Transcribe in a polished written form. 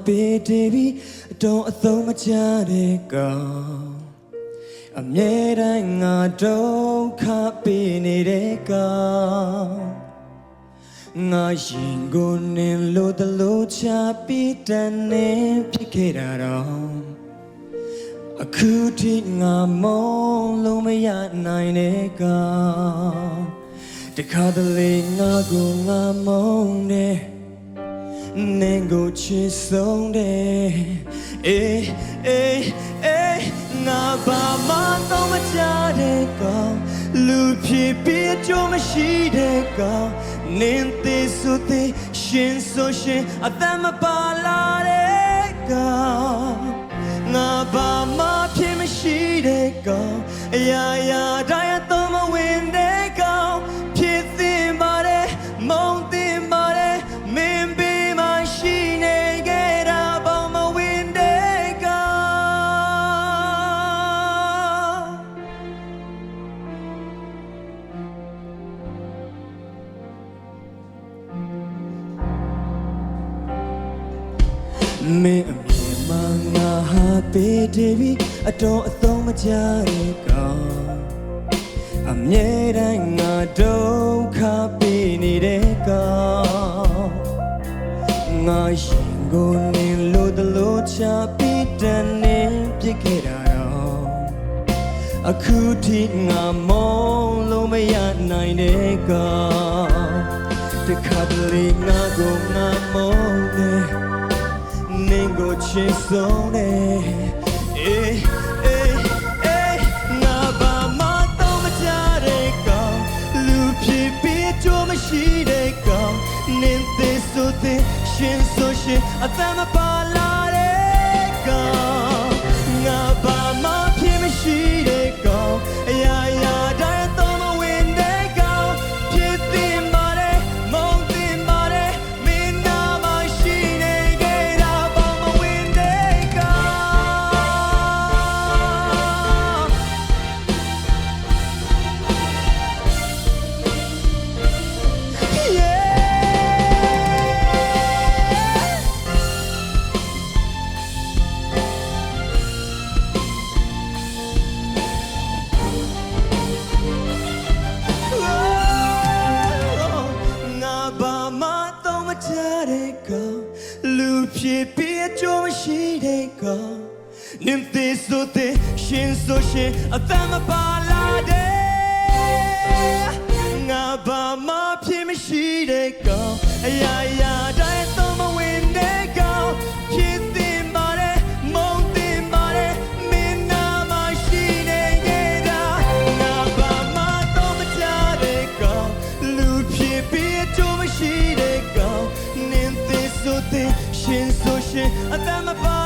ပေးတည်ပြီးအတော်အသုံးမချတဲ့ကောင်အမြဲတမ်းငါဒုက္ခပေးနေတဲ့ကောင်ငါရင်ကိုနင်လို့တလို့ချပြီးတန်နေဖြစ်ခဲ့တာတော့အခုထိငါမုန်းလို့မရနိုင်တဲ့ကောင်တခါတလေငါကိုငါမုန်းတယ်နင်ကိုချစ်ဆုံးတယ်အေးအေးအေးငါဘာမှတော့မချတဲ့ကောင်လူဖြစ်ပြီးအကျိုးမရှိတဲ့ကောင်နင်သေးဆိုသေးရှင်ဆိုရှင်အသက်မပါလာတဲ့ကောင်ငါဘာမှဖြစ်မရှိတဲ့ကောင်အရာရာတိုင်းတော့မဝင်တဲ့ကောင်ဖြစ်သင့်ပါတယ်မုန်းသင့်ပါတယ်မင်းပေးမှရှိနေခဲ့တာဘောင်မဝင်တဲ့ကောင်မင်းအမြင်မှငါဟာပေးတည်ပြီးအတော်အသုံးမချတဲ့ကောင်အမြဲတမ်းငါဒုက္ခပေးနေတဲ့ကောင်ငါရင်ကိုနင်လို့တလို့ချပြီးတန်နေပြစ်ခဲ့တာတော့အခုထိငါမုန်းလို့မရနိုင်တဲ့ကောင်တခါတလေငါကိုငါမုန်းတယ်နင်ကိုချစ်ဆုံးတယ်အေးအေးအေးငါဘာမှတော့မချတဲ့ကောင်လူဖြစ်ပြီးအကျိုးမရှိတဲ့ကောင်နင်သေးဆိုသေးရှင်ဆိုရှင်အသက်မပါလာတဲ့ကောင်ငါဘာမှဖြစ်မရှိတဲ့ကောင်အရာရာတိုင်းတော့မဝင်တဲ့ကောင်ဖြစ်သင့်ပါတယ်မုန်းသင့်ပါတယ်မင်းနာမရှိနေခဲ့တာဘောင်မဝင်တဲ့ကောင်လူဖြစ်ပြီးအကျိုးမရှိတဲ့ကောင်နင်သေးဆိုသေးရှင်ဆိုရှင်အသက်မပါလာတဲ့ငါဘာမှဖြစ်မရှိတဲ့ကောင်အရာရာတိုင်းတော့မဝင်တဲ့ကောင်ဖြစ်သင့်ပါတယ်မုန်းသင့်ပါတယ်မင်းနာမရှိနေခဲ့တာငါဘာမှတော့မချတဲ့ကောင်လူဖြစ်ပြီးအကျိုးမရှိတဲ့ကောင်နင်သေးဆိုသေးရှင်ဆိုရှင်အသက်မပါ